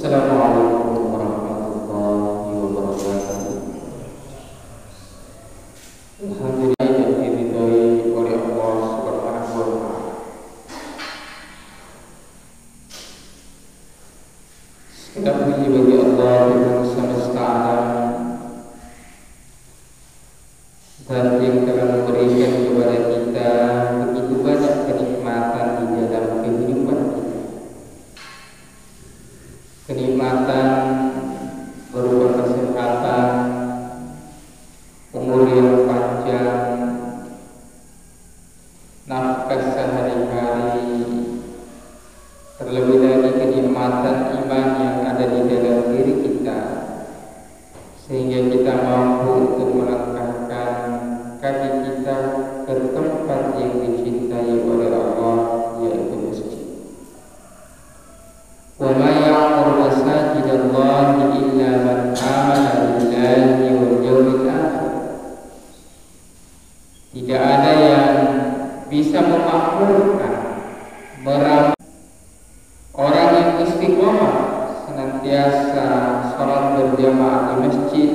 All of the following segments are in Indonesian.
Assalamualaikum warahmatullahi wabarakatuh. Alhamdulillah yang diridhoi oleh Allah Subhanahu wa taala. Segala puji bagi Allah yang semesta alam, dan yang telah memberikan kepada kita begitu banyak kenikmatan di dalam kehidupan kita. Kenikmatan berupa kesehatan, umur yang panjang, nafkah sehari-hari, terlebih lagi kenikmatan iman yang ada di dalam diri kita, sehingga kita mampu untuk melangkahkan kaki kita ke tempat yang dicintai oleh Allah, yaitu masjid. Wa ma ya'muru masajidallahi illa man amana billahi wal yawmil akhir. Tidak ada yang bisa memakmurkan, meramu orang yang istiqomah senantiasa salat berjamaah di masjid,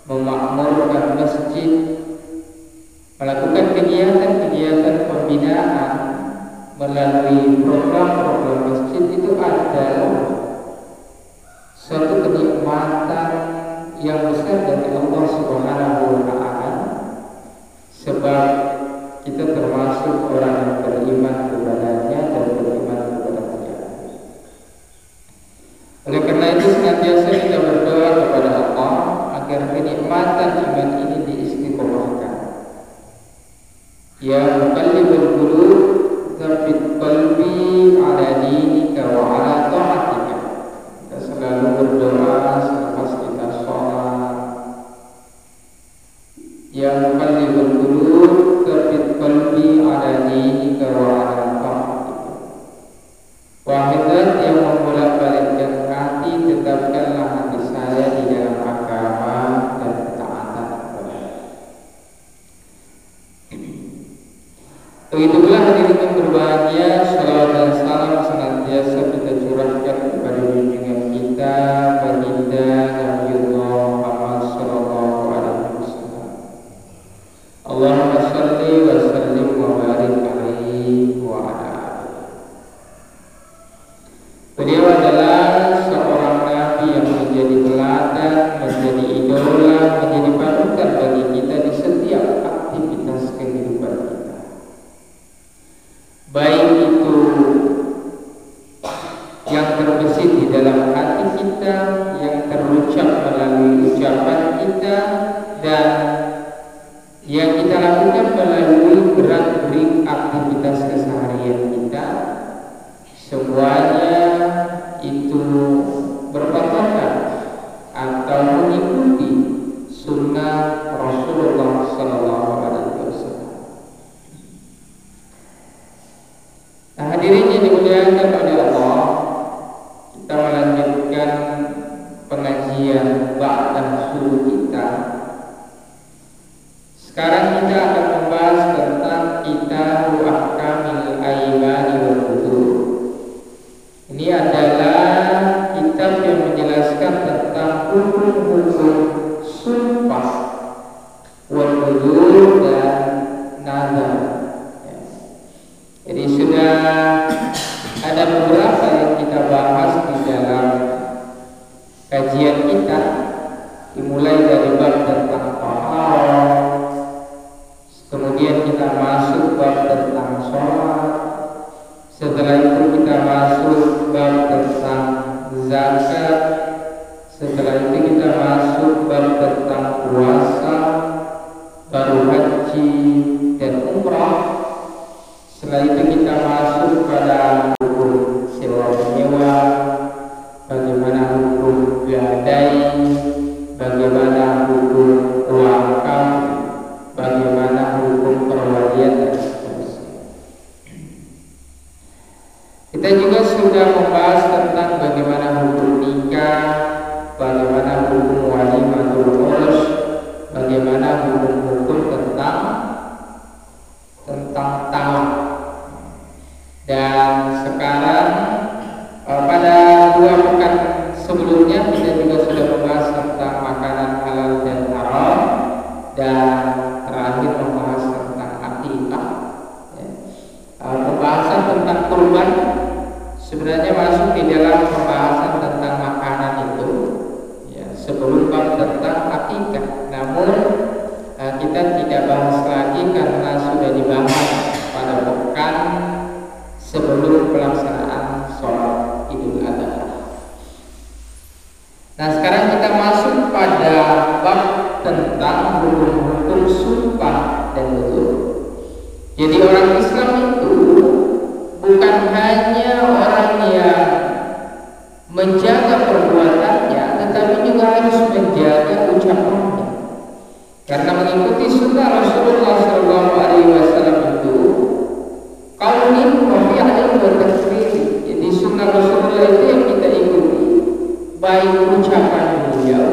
memakmurkan masjid, melakukan kegiatan-kegiatan pembinaan melalui program-program masjid. Itu adalah suatu kenikmatan yang besar dari Allah Subhanahu wa taala, sebab kita termasuk orang yang beriman kepadanya dan beriman kepada Dia. Oleh karena itu senantiasa kita berdoa kepada Allah agar kenikmatan iman ini diistiqomahkan. Ya muqallibul qulub, tsabbit qalbi ala dinika wa ala ta'atika. Kita selalu berdoa selepas kita sholat. Ya muqallibul qulub, tsabbit qalbi ala dinika wa ala ta'atika. Wahai Zat yang membolak-balikkan hati, tetapkanlah hati saya di dalam agama dan ketaatan kepada-Mu. Begitu pula hadirin yang berbahagia, salawat dan salam senantiasa kita curahkan kepada junjungan kita, baginda Nabiullah Muhammad sallallahu alaihi wasallam. Allahumma shalli wa sallim wa barik alaihi wa ala alihi. Beliau adalah seorang nabi yang menjadi teladan, menjadi idola, menjadi panutan bagi kita di setiap aktivitas kehidupan kita. Baik itu yang terbesit di dalam hati kita, yang terucap melalui ucapan kita, dan yang kita lakukan melalui gerak-gerik aktivitas keseharian kita. Semuanya itu berpatokan atau mengikuti sunnah Rasulullah Sallallahu Alaihi Wasallam. Nah, hadirin yang dimuliakan oleh Allah, kita melanjutkan pengajian ba'da subuh kita. Sekarang kita akan membahas tentang Kitabul Ahkamil Aimani wal Nudzur. Ini adalah kitab yang menjelaskan tentang hukum-hukum sumpah, wal nudzur dan nazar. Jadi sudah ada beberapa yang kita bahas di dalam kajian kita, dimulai dari bab tentang taharah, kemudian kita masuk bab tentang sholat, setelah itu kita masuk bab tentang zakat, setelah itu kita masuk bab tentang puasa, baru haji dan umrah. Setelah itu kita masuk pada hukum sewa menyewa, bagaimana hukum gadai, bagaimana hukum wakaf, bagaimana hukum perwalian dan seterusnya. Kita juga sudah membahas tentang bagaimana hukum nikah, bagaimana hukum walimatul urus, bagaimana hukum-hukum tentang talak. Dan sekarang pada 2 pekan Nah, sekarang kita masuk pada bab tentang hukum-hukum sumpah dan nuzur. Jadi orang Islam itu bukan hanya orang yang menjaga perbuatannya, tetapi juga harus menjaga ucapannya. Karena mengikuti sunnah Rasulullah SAW itu qaulin wa fi'lin wa tasrih. Jadi sunnah Rasulullah itu yang kita ikuti, baik ucapan beliau,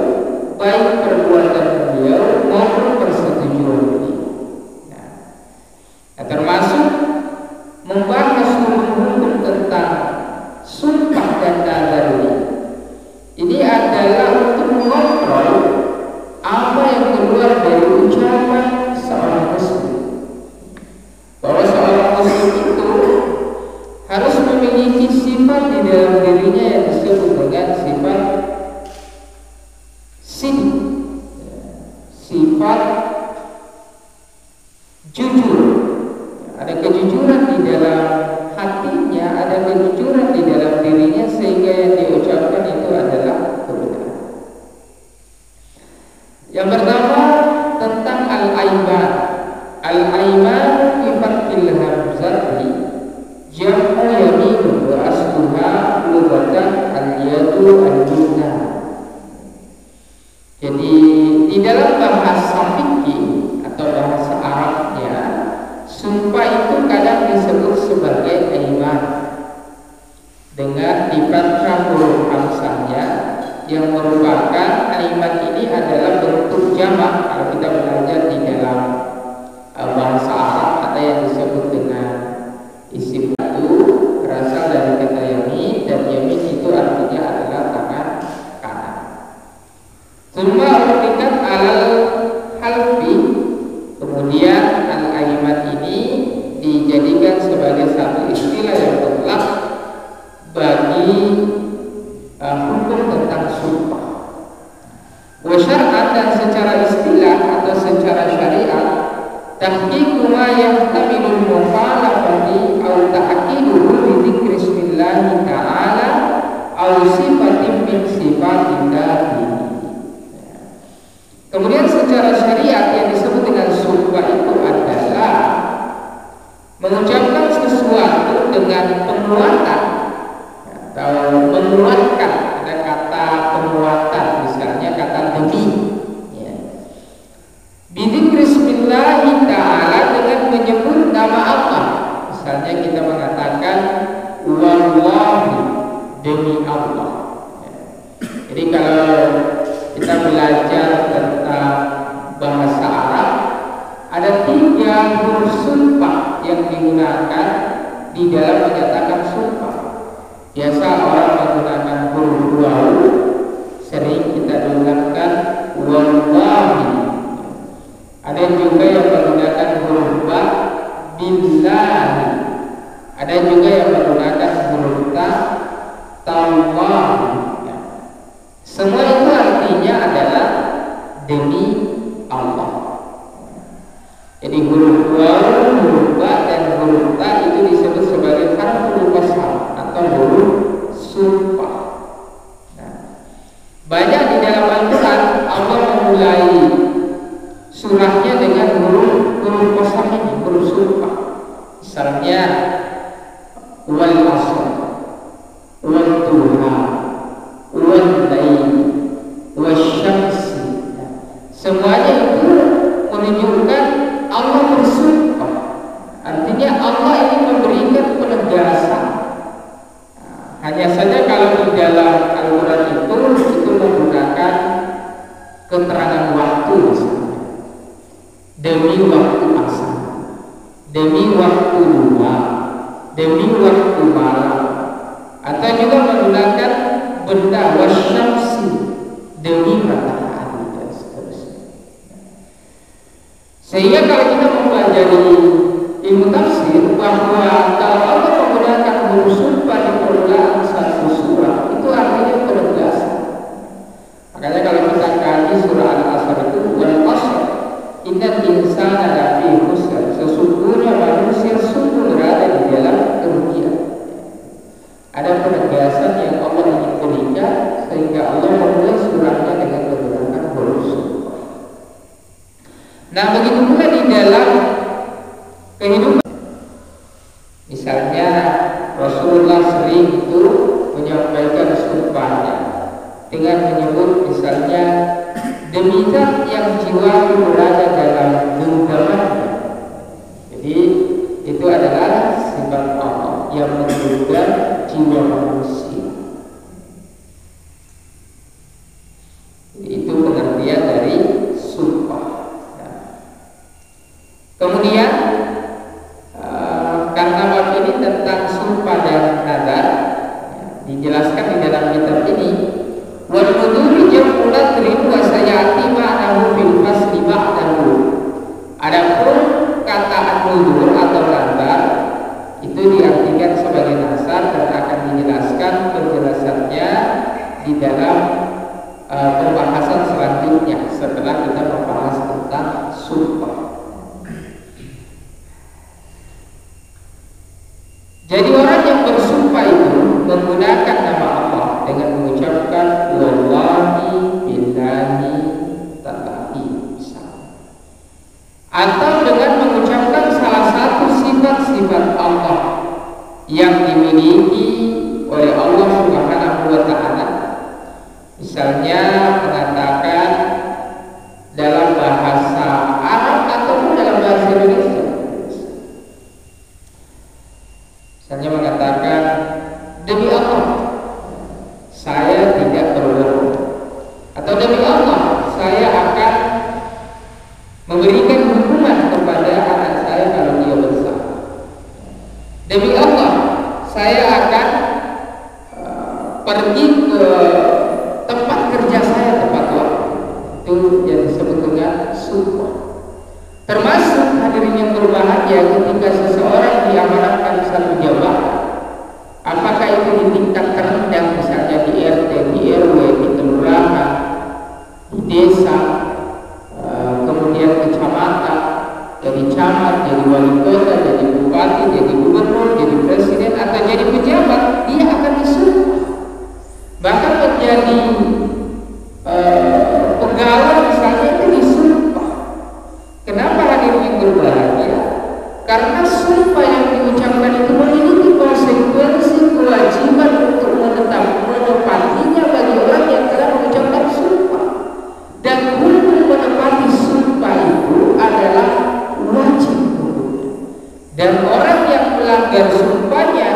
baik perbuatan beliau maupun persetujuan beliau. Nah, termasuk membahas hukum-hukum tentang sumpah dan nazar ini adalah untuk mengontrol apa yang keluar dari ucapan seorang muslim. Bahwa seorang muslim itu harus memiliki sifat di dalam dirinya yang disebut dengan sifat sidq, sifat jujur. Ada kejujuran di dalam hatinya, ada kejujuran di dalam dirinya, sehingga yang diucapkan itu adalah kebenaran. Yang pertama tentang al-aiman. Al-aiman fi fathil hamzati jam'u yamin wa asluha lughatan al-yadu al-yumna. Jadi di dalam bahasa fikih atau bahasa Arabnya, sumpah itu kadang disebut sebagai aiman dengan difathah huruf hamzahnya, yang merupakan aiman ini adalah bentuk jamak. Kalau kita belajar di dalam bahasa Arab, ada yang disebut dengan isim itu berasal dari kata yamin, dan yamin itu artinya adalah tangan kanan. Summa urtikat alal halfi, kemudian al-aiman ini dijadikan sebagai satu istilah yang mutlak bagi hukum tentang sumpah. Wa syar'an, dan secara istilah atau secara syariat, tahqiqu ma yahtamilu mukhalafati aw ta'kiduhu bi dzikri bismillah ta'ala aw sifatin min sifatillah. Kemudian secara syariat yang disebut dengan sumpah itu adalah mengucapkan sesuatu dengan penguatan atau menguatkan. Ada kata penguatan, misalnya kata demi, ya. Bidzikri bismillah ta'ala, dengan menyebut nama Allah. Misalnya kita mengatakan wallahi, demi Allah, ya. Jadi kalau kita belajar tentang bahasa Arab, ada 3 huruf sumpah yang digunakan di dalam menyatakan sumpah. Biasa orang menggunakan huruf waw, sering kita dengarkan wallahi. Ada juga yang menggunakan huruf ba, billahi. Ada juga yang menggunakan huruf ta, tawallahi. Semua itu artinya adalah demi Allah. Jadi huruf waw, huruf ba, dan huruf ta itu disebut sebagai harful qasam atau huruf sumpah. Nah, banyak di dalam Al-Quran Allah memulai surahnya dengan huruf qasam ini, huruf sumpah. Misalnya wal asr, wal duha, wal lail, wasyamsi. Semuanya itu menunjukkan Allah bersumpah. Artinya Allah ini memberikan penegasan. Hanya saja kalau di dalam Al-Quran itu menggunakan keterangan waktu, misalnya demi waktu asar, demi waktu duha, demi waktu malam, atau juga menggunakan benda wasyamsi, demi matahari, dan seterusnya. Sehingga kalau kita mempelajari ilmu tafsir, bahwa kalau Allah menggunakan huruf sumpah di permulaan satu surah, itu artinya penegasan. Makanya kalau kita kaji surah Al-Asr itu, wal asr innal insana lafi khusr, sesungguhnya manusia sungguh berada di dalam kerugian. Ada penegasan yang Allah ingin berikan saja, sehingga Allah memulai surahnya dengan menggunakan huruf sumpah. Nah, begitu pula di dalam kehidupan. Misalnya Rasulullah sering itu menyampaikan sumpahnya dengan menyebut misalnya, demi zat yang jiwaku berada dalam genggamannya. Jadi itu adalah sifat Allah yang menggenggam jiwa manusia. Jadi itu pengertian dari sumpah. Nah, kemudian karena bab ini tentang sumpah dan nazar, dijelaskan di dalam kitab ini, wal nudhuru jam'u nadrin wa sayati ma'nahu bil fasli ba'dahu. Adapun kata an-nudhur atau nazar itu diartikan sebagai nazar dan akan dijelaskan penjelasannya di dalam pembahasan selanjutnya setelah kita membahas tentang sumpah. Jadi orang yang bersumpah itu menggunakan nama Allah dengan mengucapkan wallahi billahi tallahi atau dengan mengucapkan salah satu sifat-sifat Allah yang dimiliki oleh Allah Subhanahu wa taala. Misalnya mengatakan dalam bahasa Arab ataupun dalam bahasa Indonesia. Misalnya mengatakan, demi Allah saya tidak berbohong, atau demi Allah saya akan memberikan hukuman kepada anak saya kalau dia besar. Demi Allah saya akan pergi ke tempat kerja saya tepat waktu. Itu yang disebut dengan sumpah. Termasuk hadirin yang berbahagia ketika seseorang diamanahkan satu jabatan, apakah itu di tingkat terendah, misalnya di RT, di RW, di kelurahan, di desa, kemudian kecamatan, jadi camat, jadi wali kota, jadi bupati, jadi gubernur, jadi presiden, atau jadi pejabat, dia akan disumpah. Bahkan menjadi pegawai misalnya itu disumpah. Kenapa hadirin yang berbahagia? Karena sumpah yang diucapkan itu memiliki konsekuensi kewajiban untuk menepatinya bagi orang yang telah mengucapkan sumpah. Dan hukum menepati sumpah itu adalah wajib hukumnya. Dan orang yang melanggar sumpahnya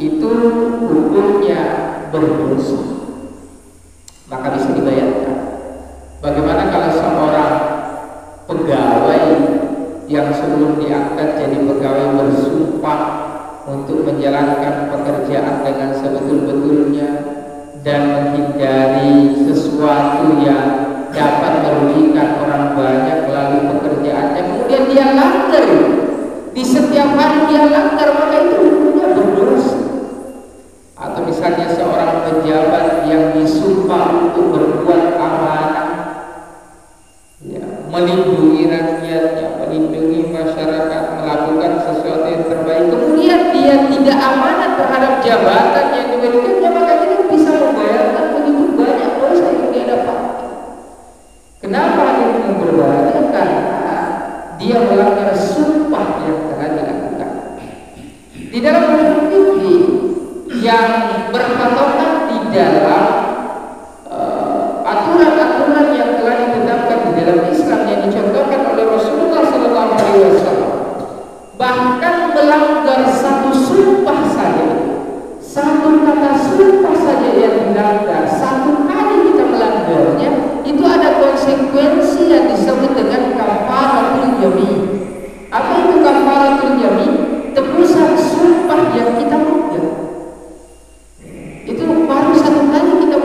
itu hukumnya berdosa. Maka bisa dibayangkan bagaimana kalau seorang pegawai yang sebelum diangkat jadi pegawai bersumpah untuk menjalankan pekerjaan dengan sebetul-betulnya dan menghindari sesuatu yang dapat merugikan orang banyak melalui pekerjaannya, kemudian dia langgar, di setiap hari dia langgar, maka itu hukumnya berdosa. Atau misalnya seorang pejabat yang disumpah untuk berbuat amanah, melindungi rakyatnya, melindungi masyarakat, melakukan sesuatu yang terbaik, kemudian dia tidak amanat terhadap jabatan yang diberikannya, maka dia bisa membayarkan begitu banyak dosa yang dia dapat. Kenapa dia berbahagia? Karena dia melanggar sumpah yang telah dilakukan. Di dalam hukum yang berpatokan di dalam aturan-aturan yang telah ditetapkan di dalam Islam yang dicontohkan oleh Rasulullah SAW, bahkan melanggar satu sumpah saja, satu kata sumpah saja yang dilanggar, satu kali kita melanggarnya, itu ada konsekuensi yang disebut dengan kafaratul yamin. Apa itu kafaratul yamin? Tebusan sumpah yang kita melanggar. Itu baru satu kali kita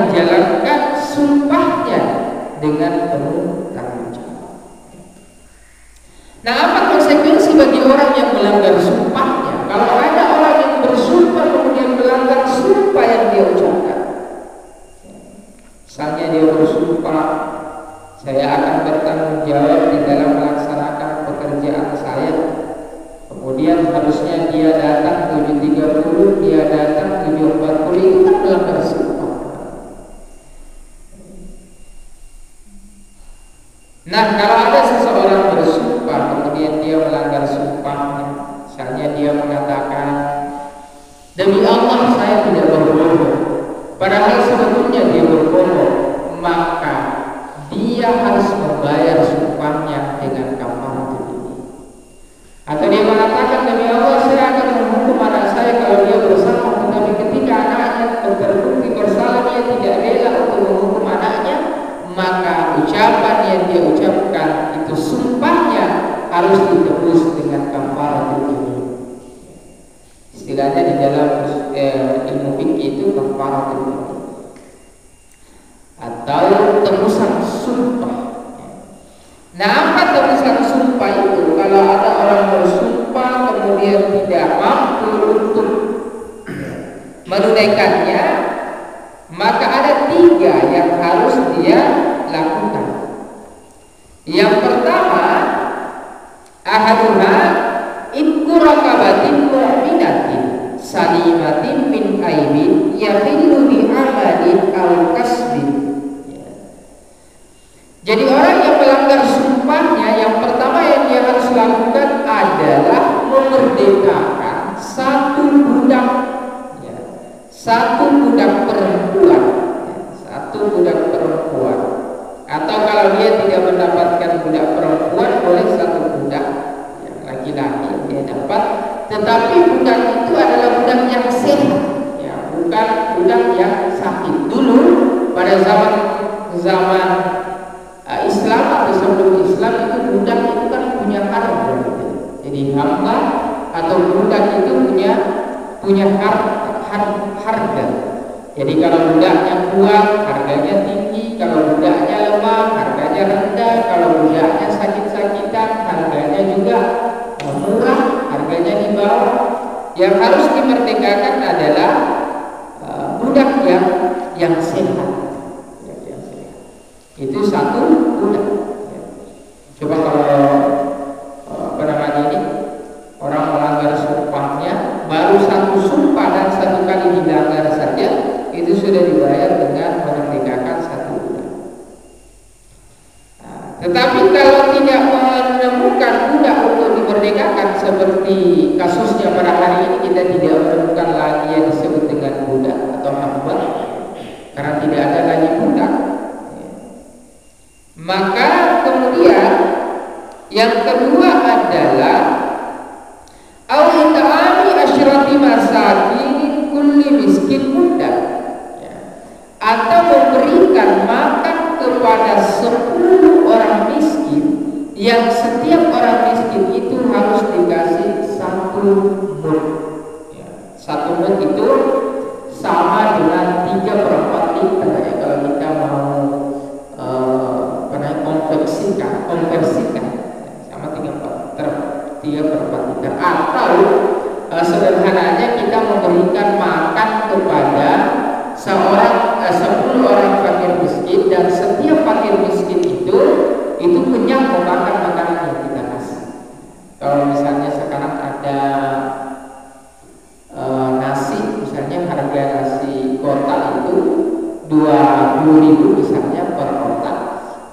menjalankan sumpahnya dengan penuh tanggung jawab. Nah, apa konsekuensi bagi orang yang melanggar sumpahnya? Kalau ada orang yang bersumpah kemudian melanggar sumpah yang dia ucapkan, misalnya dia bersumpah, saya akan bertanggung jawab di dalam melaksanakan pekerjaan saya, kemudian harusnya dia datang 7.30, dia datang 7.40, itu kan melanggar sumpah. Nah, kalau ada seseorang bersumpah kemudian dia melanggar sumpahnya, misalnya dia mengatakan, demi Allah saya tidak berbohong, padahal sebetulnya dia berbohong, maka dia harus membayar sumpahnya dengan kafaratul yamin. Atau dia mengatakan, demi Allah saya akan menghukum anak saya kalau dia bersalah, tetapi ketika anaknya terbukti bersalah dia tidak rela untuk menghukum anaknya, maka ucapan yang dia ucapkan itu sumpahnya harus ditebus dengan kafaratul yamin. Istilahnya di dalam ilmu fikih itu kafaratul yamin atau tebusan sumpah. Nah, apa tebusan sumpah itu? Kalau ada orang bersumpah kemudian tidak mampu untuk menunaikannya, maka ada 3 yang harus dia lakukan. Yang pertama, ahaduha itqu raqabatin mu'minatin salimatin min aibin yahillu bi amalin aw kasbin. Jadi orang yang melanggar sumpahnya, yang pertama yang dia harus lakukan adalah memerdekakan satu budak, satu budak perempuan, satu budak perempuan. Atau kalau dia tidak mendapatkan budak perempuan, boleh satu budak laki-laki dia dapat, tetapi budak itu adalah budak yang sehat, bukan budak yang sakit. Dulu pada zaman Islam atau sebelum Islam itu budak itu kan punya harga. Jadi hamba atau budak itu punya harga. Jadi kalau budaknya kuat harganya tinggi, kalau budaknya lemah harganya rendah, kalau budaknya sakit-sakitan harganya juga murah, harganya di bawah. Yang harus dimerdekakan adalah budak yang sehat. Itu satu budak. Coba kalau orang melanggar sumpahnya, baru satu sumpah dan satu kali dilanggar saja, itu sudah dibayar dengan memerdekakan satu budak. Tetapi kalau tidak menemukan budak untuk dimerdekakan, seperti kasusnya pada hari ini, kita tidak menemukan lagi yang disebut dengan budak atau hamba, karena tidak ada lagi budak. Maka kemudian yang kedua adalah al-it'ami asyrati masakin kulli miskin mudah, atau memberikan makan kepada 10 orang miskin, yang setiap orang miskin itu harus dikasih 1 mud. 1 mud itu sama dengan 3/4 liter. Kalau kita mau konversikan sama 3/4 liter. Atau sederhananya kita memberikan makan kepada 10 orang fakir miskin, dan setiap fakir miskin itu kenyang memakan makanan yang kita kasih. Kalau misalnya sekarang ada nasi, misalnya harga nasi kotak itu 20.000 misalnya per kotak,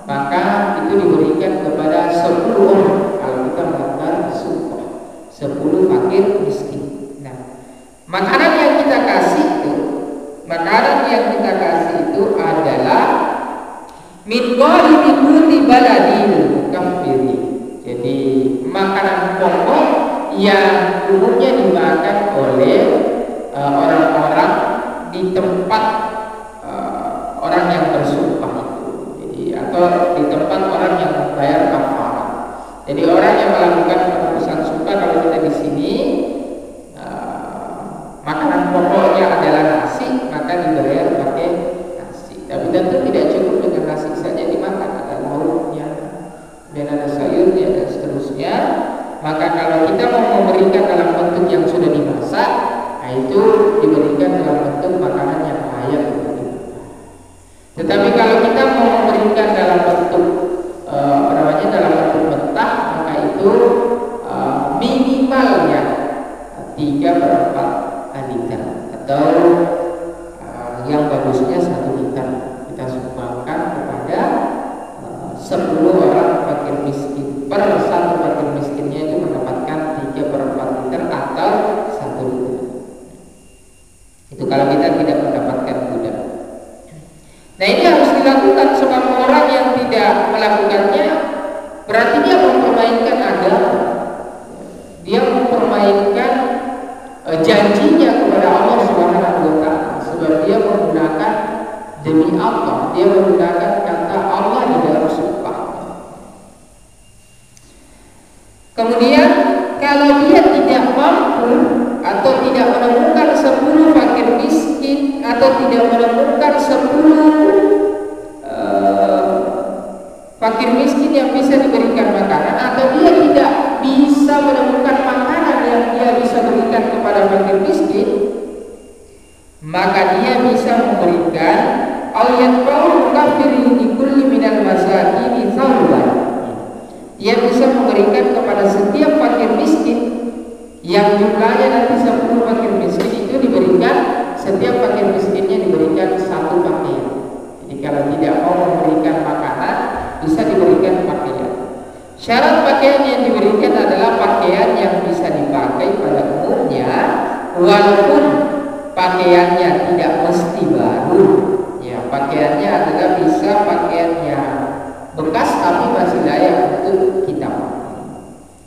maka itu diberikan kepada 10 orang. Kalau kita melanggar sumpah, 10 fakir miskin. Nah, makanan yang kita kasih itu adalah min ghalibi kulli baladin kafiri. Jadi makanan pokok yang umumnya dimakan oleh orang-orang di tempat orang yang bersumpah itu. Jadi atau di tempat orang yang membayar kafarah. Jadi orang yang melakukan penebusan sumpah, kalau kita di sini makanan pokoknya adalah nasi, maka dibayar pakai nasi. Tetapi kalau kita mau memberikan dalam bentuk dalam bentuk mentah, maka itu minimalnya 3/4 liter atau yang bagusnya 1 liter kita sumbangkan kepada 10 orang fakir miskin. Per satu fakir miskinnya itu mendapatkan 3/4 liter atau 1 liter. Itu kalau kita tidak mendapatkan budak. Nah, ini harus dilakukan, sebab orang yang tidak melakukannya berarti dia mempermainkan agama. Dia mempermainkan janjinya kepada Allah Subhanahu wa taala, sebab dia menggunakan demi Allah, dia menggunakan kata Allah di dalam sumpah. Kemudian kalau dia tidak mampu atau tidak menemukan 10 fakir miskin atau tidak menemukan 10 fakir miskin yang bisa diberikan makanan, atau dia tidak bisa menemukan makanan yang dia bisa berikan kepada fakir miskin, maka dia bisa memberikan ayat qaul kafiri di kulli minal masakin thawban. Dia bisa memberikan kepada setiap fakir miskin yang jumlahnya nanti 10 fakir miskin itu diberikan, setiap fakir miskinnya diberikan 1 pakaian. Jadi kalau tidak mau memberikan makanan, bisa diberikan pakaian. Syarat pakaian yang diberikan adalah pakaian yang bisa dipakai pada umumnya, walaupun pakaiannya tidak mesti baru. Ya, pakaiannya adalah bisa pakaiannya bekas tapi masih layak untuk kita pakai.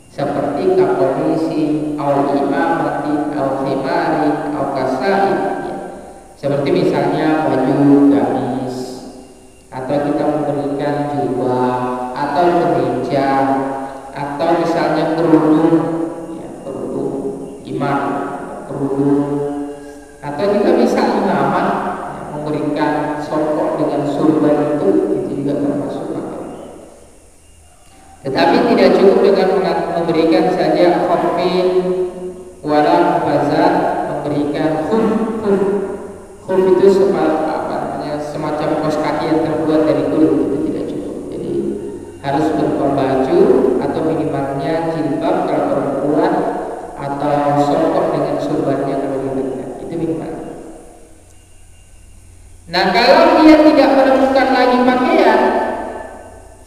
Seperti kakomisi, au imamati, au khimari, au kasai. Ya. Seperti misalnya baju gamis, atau kita memberikan jubah, atau kemeja, atau misalnya kerudung, ya, kerudung imam, kerudung, atau juga bisa imamah, ya, memberikan songkok dengan surban itu juga termasuk pakaian. Tetapi tidak cukup dengan memberikan saja khufin wala bazar, memberikan khuf itu semacam kaos kaki yang terbuat dari kulit, itu tidak cukup. Jadi harus berupa baju atau minimalnya jilbab kalau perempuan, atau songkok dengan surbannya kalau laki-laki, itu minimal. Nah, kalau dia tidak menemukan lagi pakaian,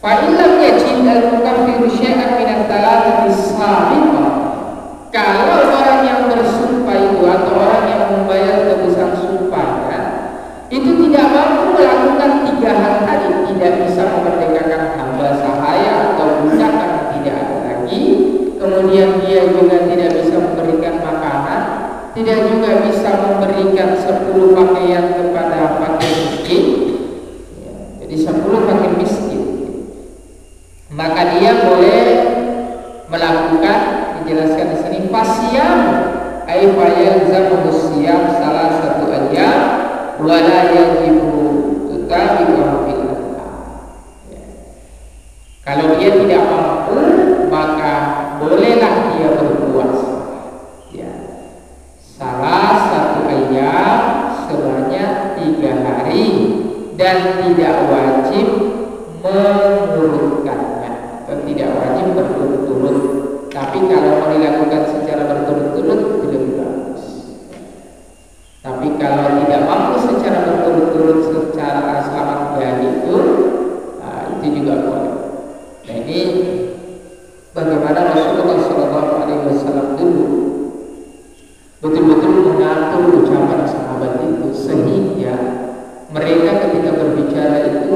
fa illam yajid al-mukaffiru syai'an min al-thalathati as-sabiqah. Kalau orang yang bersumpah itu atau orang yang membayar tebusan sumpahnya itu tidak mampu melakukan 3 hal tadi, tidak bisa memerdekakan hamba sahaya atau budak karena tidak ada lagi, kemudian dia juga tidak bisa memberikan makanan, tidak juga bisa memberikan 10 pakaian kepada fakir miskin, ya, jadi 10 fakir miskin, maka dia boleh melakukan, dijelaskan di sini, fasyam ay fayalzamu siyam salah satu ayyam wala yajibu tutabi'u fil adha. Kalau dia tidak mampu, maka bolehlah dia berpuasa, ya, salah satu ayam sebanyak 3 hari, dan tidak wajib mengurutkannya, atau tidak wajib berturut-turut. Tapi kalau mau dilakukan secara berturut-turut itu lebih bagus. Tapi kalau tidak mampu secara berturut-turut secara selama 3 hari itu juga boleh. Nah, ini bagaimana Rasulullah SAW dulu betul-betul mengatur ucapan sahabat itu, sehingga mereka ketika berbicara itu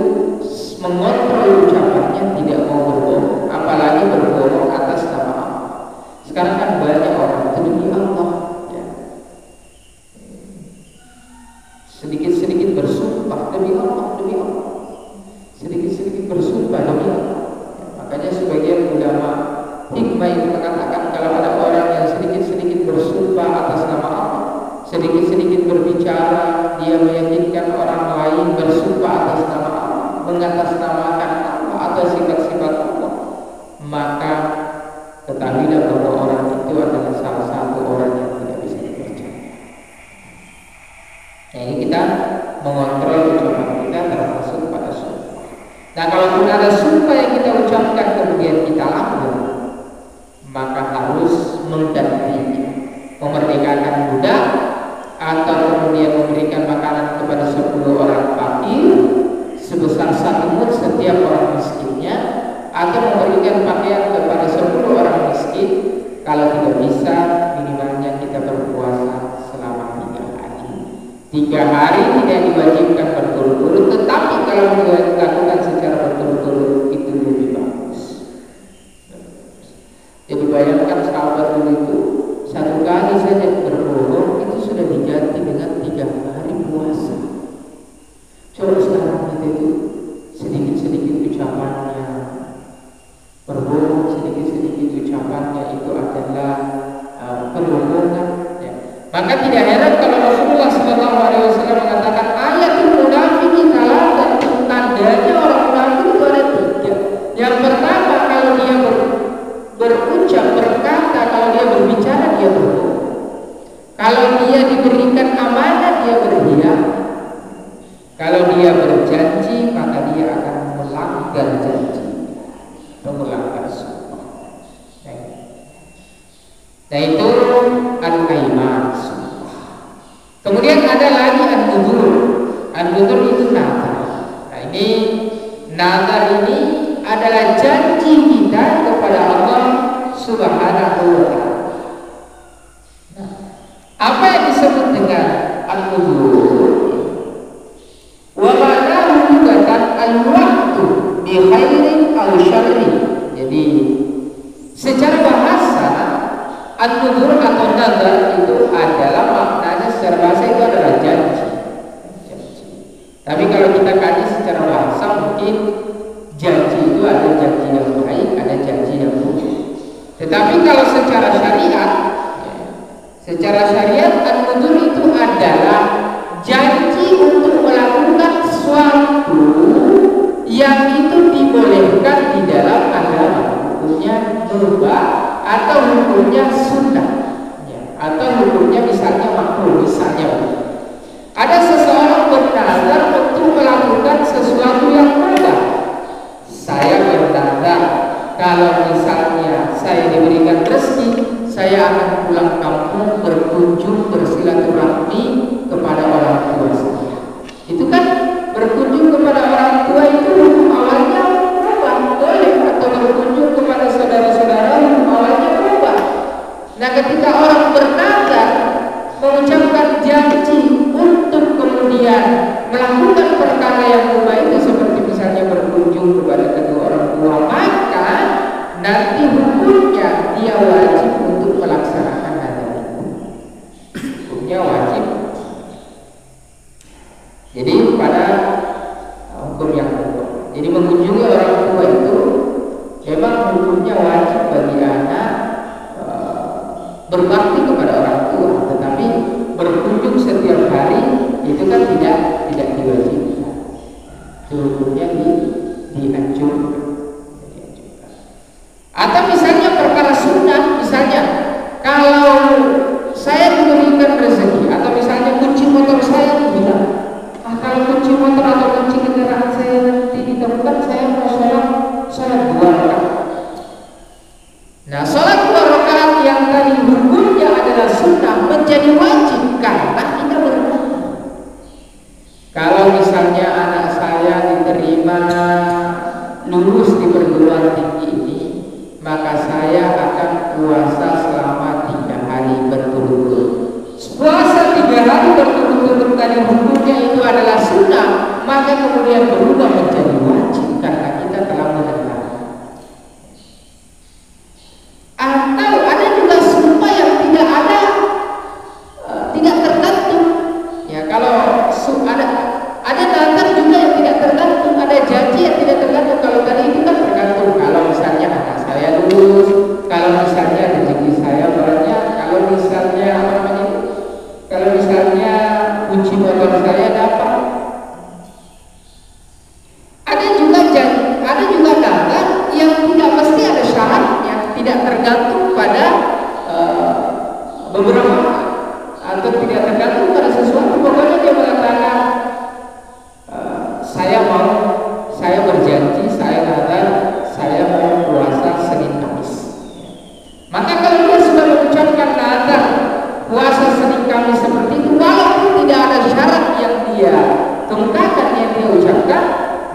mengontrol ucapannya, tidak mau berbohong, apalagi berbohong atas nama Allah. Sekarang kan banyak orang demi Allah, ya, sedikit-sedikit bersumpah demi Allah, sedikit-sedikit bersumpah demi Allah. Ya, makanya sebagian ulama hikmah itu mengatakan kalau ada orang yang sedikit-sedikit bersumpah atas nama Allah, sedikit-sedikit berbicara, dia meyakinkan orang lain bersumpah atas nama Allah, mengatasnamakan Allah atau sifat-sifat Allah, maka ketahuilah bahwa orang itu adalah salah satu orang yang tidak bisa dipercaya. Nah, ini kita mengontrol ucapan kita termasuk diwajibkan berturut-turut, tetapi kalau dilakukan secara berturut-turut itu lebih bagus. Jadi bayangkan sahabat dulu itu satu kali saja berbohong itu sudah diganti dengan 3 hari puasa. Coba sekarang kita itu sedikit-sedikit ucapannya berbohong, sedikit-sedikit ucapannya itu adalah kebohongan. Ya. Maka tidak heran kalau Rasulullah SAW mengatakan ayatul munafiqin dan tandanya orang munafik itu ada 3. Yang pertama, kalau dia berucap, berkata, kalau dia berbicara dia berbohong. Kalau dia diberikan amanah dia berkhianat. Kalau dia berjanji maka dia akan melanggar janji, melanggar sumpah. Nah itu al-aiman, sumpah. Kemudian ada lagi an-nudzur. An-nudzur itu nazar. Nah ini nazar ini adalah janji kita kepada Allah Subhanahu wa ta'ala. Nah, apa yang disebut dengan an-nudzur? Wa ma'nahu lugatan al-wa'du bi khairin aw syarrin. Jadi secara bahasa an-nudzur atau nazar itu adalah maknanya secara bahasa itu adalah janji. Tapi kalau kita kaji secara bahasa mungkin janji itu ada janji yang baik, ada janji yang buruk. Tetapi kalau secara syariat an-nudzur itu adalah janji untuk melakukan sesuatu yang itu dibolehkan di dalam agama, hukumnya mubah atau hukumnya sunnah, atau hukumnya misalnya makruh. Misalnya ada seseorang bernazar untuk melakukan sesuatu yang mubah. Saya bernazar kalau misalnya saya diberikan rezeki, saya akan pulang kampung berkunjung bersilaturahmi kepada orang tua saya. Itu kan berkunjung kepada orang tua itu hukum awalnya berubah, boleh, atau berkunjung kepada saudara-saudara hukum awalnya berubah. Nah ketika orang bernazar mengucapkan janji untuk kemudian melakukan perkara yang berubah itu seperti misalnya berkunjung kepada kedua orang tua, maka nanti hukumnya dia wajib untuk melaksanakan nazar itu. Hukumnya wajib. Jadi pada hukum yang pokok. Jadi mengunjungi orang tua itu memang hukumnya wajib bagi anak berbakti kepada orang tua, tetapi berkunjung setiap hari itu kan tidak diwajibkan. Hukumnya dianjurkan. Atau misalnya perkara sunnah, misalnya kalau saya diberikan rezeki, atau misalnya kunci motor saya dibilang, kalau kunci motor atau kunci kendaraan saya nanti ditemukan, saya mau sholat 2 rakaat. Nah, sholat 2 rakaat yang tadi hukumnya adalah sunnah menjadi wajib karena kita bernazar. Kalau misalnya anak saya diterima lulus di perguruan tinggi ini, maka saya akan puasa selama 3 hari berturut-turut. Puasa 3 hari berturut-turut tadi hukumnya itu adalah sunnah, maka kemudian berubah menjadi wajib karena kita telah mendengar. Atau ada juga sumpah yang tidak tergantung. Ya kalau ada nazar juga yang tidak tergantung, ada janji yang tidak tergantung. Kalau tadi itu kan tergantung. Kalau misalnya anak saya lulus, kalau misalnya rezeki saya banyak, kalau misalnya kunci motor saya dapat. Ada juga nazar yang tidak mesti ada syaratnya, tidak tergantung pada beberapa atau tidak tergantung pada sesuatu. Pokoknya dia mengatakan saya berjanji, saya nazar, saya mau puasa Senin Kamis. Maka kalau dia sudah mengucapkan nazar puasa Senin Kamis seperti itu, walaupun tidak ada syarat yang dia kemukakan, yang dia ucapkan,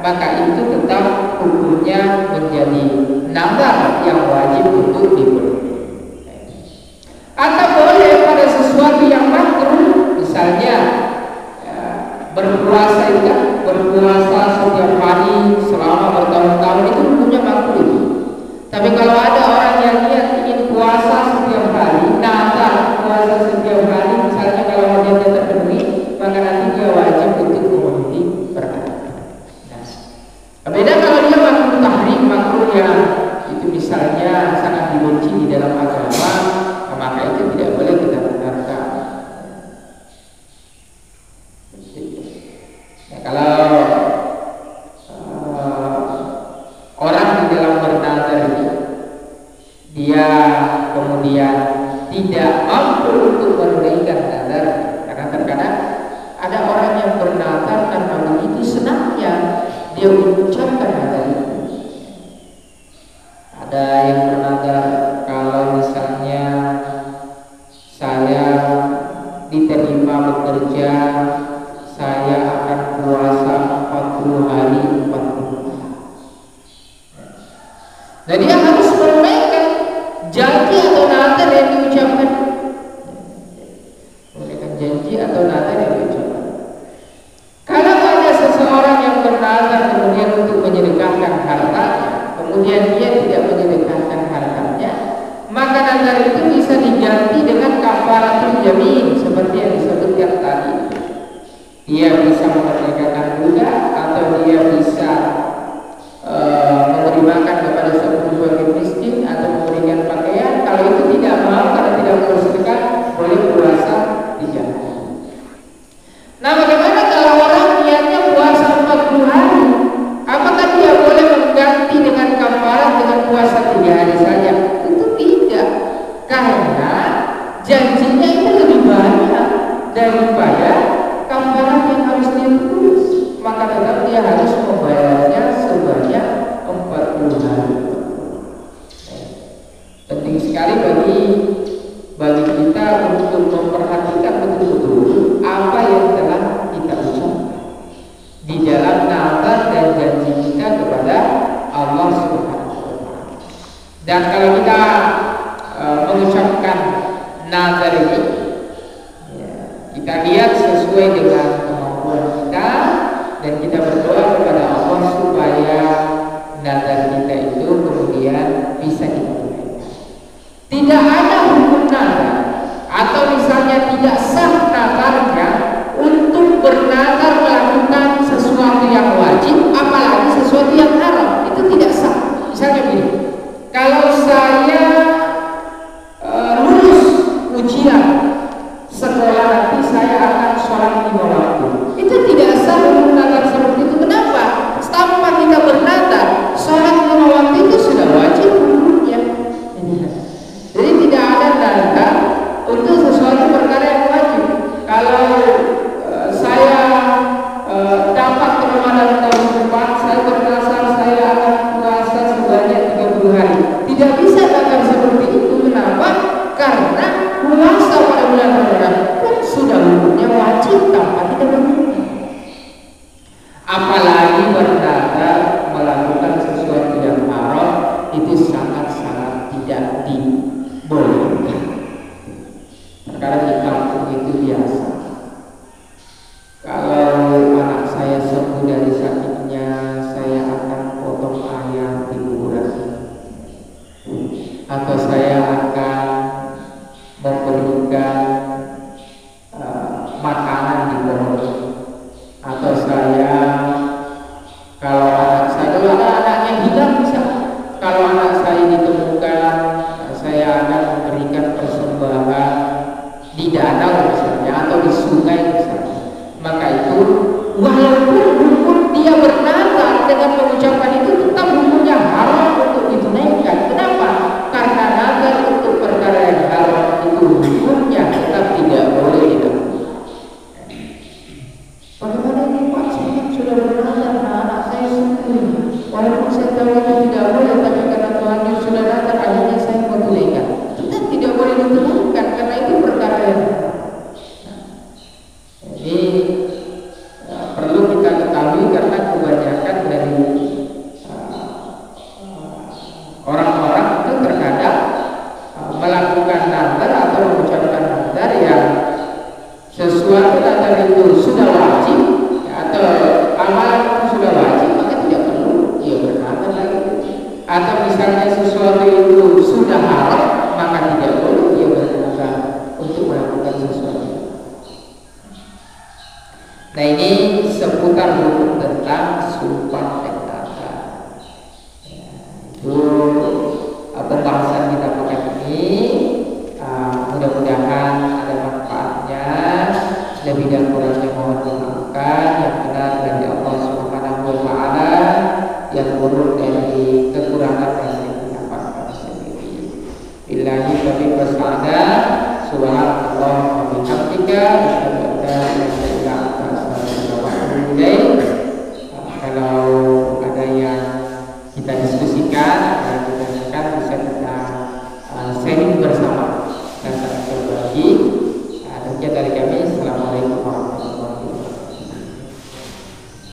maka itu tetap hukumnya menjadi nazar yang wajib untuk dipenuhi. Atau boleh pada sesuatu yang makruh, misalnya berpuasa itu kan, berpuasa setiap hari selama bertahun-tahun itu hukumnya makruh. Tapi kalau ada orang yang niat ingin puasa setiap hari, nazar puasa setiap hari, misalnya kalau hadiahnya terpenuhi, maka nanti dia wajib untuk memenuhi perkara. Nah, beda kalau dia makruh tahrim, makruh yang itu misalnya sangat dibenci di dalam agama, maka itu tidak boleh kita benarkan. Nah, kalau orang di dalam bernazar ini dia kemudian tidak mampu untuk menunaikan nazar, karena terkadang ada orang yang bernazar karena begitu senangnya dia mengucapkan nazar itu. Ada yang bernazar, kalau misalnya saya diterima bekerja, saya akan puasa 40 hari 40 malam. Nah, dia harus menunaikan janji atau nazar yang diucapkan. Menunaikan janji atau nazar yang diucapkan. Kalau ada seseorang yang bernazar kemudian untuk menyedekahkan hartanya, kemudian dia tidak menyedekahkan hartanya, maka nazar itu bisa diganti dengan kafaratul yamin seperti yang disebutkan tadi. Dia bisa memerdekakan budak, atau dia bisa memberi makan kepada 10 fakir miskin, atau memberikan pakaian. Kalau itu tidak mau karena tidak mau sedekah, boleh puasa 3 hari. Nah, bagaimana kalau orang niatnya puasa 40 hari? Apakah dia boleh mengganti dengan kafarat dengan puasa 3 hari saja? Tentu tidak, karena janjinya itu lebih banyak daripada kafarat yang harus dia tulis. Maka tetap dia harus membayarnya sebanyak 40 hari. Penting sekali bagi kita untuk memperhatikan betul-betul apa yang telah kita ucapkan di dalam nazar dan janji kita kepada Allah Subhanahu wa Ta'ala. Dan kalau kita mengucapkan nazar ini, kita lihat sesuai dengan kemampuan kita, dan kita berdoa kepada Allah supaya nazar kita itu kemudian bisa kita tunaikan. Tidak ada hukum nazar, atau misalnya tidak sah nazarnya untuk bernazar melakukan sesuatu yang wajib, apalagi sesuatu yang haram. Itu tidak sah. Misalnya begini, kalau saya lulus ujian sekolah nanti saya akan sholat 5 waktu, itu tidak sah untuk nazar seperti itu. Kenapa? Tanpa kita bernazar, sholat 5 waktu itu sudah wajib hukumnya. Jadi tidak ada nazar untuk sesuatu perkara yang wajib. Kalau saya dapat Ramadan tahun depan, saya bernazar saya akan puasa sebanyak 30 hari. Tidak bisa nazar seperti itu. Kenapa? Karena puasa pada bulan Ramadan kan sudah hukumnya wajib tanpa tidak berhenti. Apalagi bernazar melakukan sesuatu yang haram, itu sangat-sangat tidak dibolehkan. Karena di kampung itu biasa, kalau anak saya sembuh dari sakitnya, saya akan potong ayam di kuburan, atau saya akan memberikan makanan di pohon, atau saya kalau anak saya, kalau anak-anaknya hilang, bisa kalau anak saya misalnya sesuatu itu sudah haram, maka tidak boleh dia berbuka untuk melakukan sesuatu. Nah, ini seputar hukum tentang sumpah dan kata. Itu pembahasan kita pekan ini. Mudah-mudahan ada manfaatnya. Lebih dan kurangnya mohon dimaafkan. Yang benar dari Allah Subhanahu wa Ta'ala, yang buruk dari kekurangan dan pendapatan sendiri. Billahi taufiq wal hidayah. Subhanallah wa bihamdika, asyhadu an la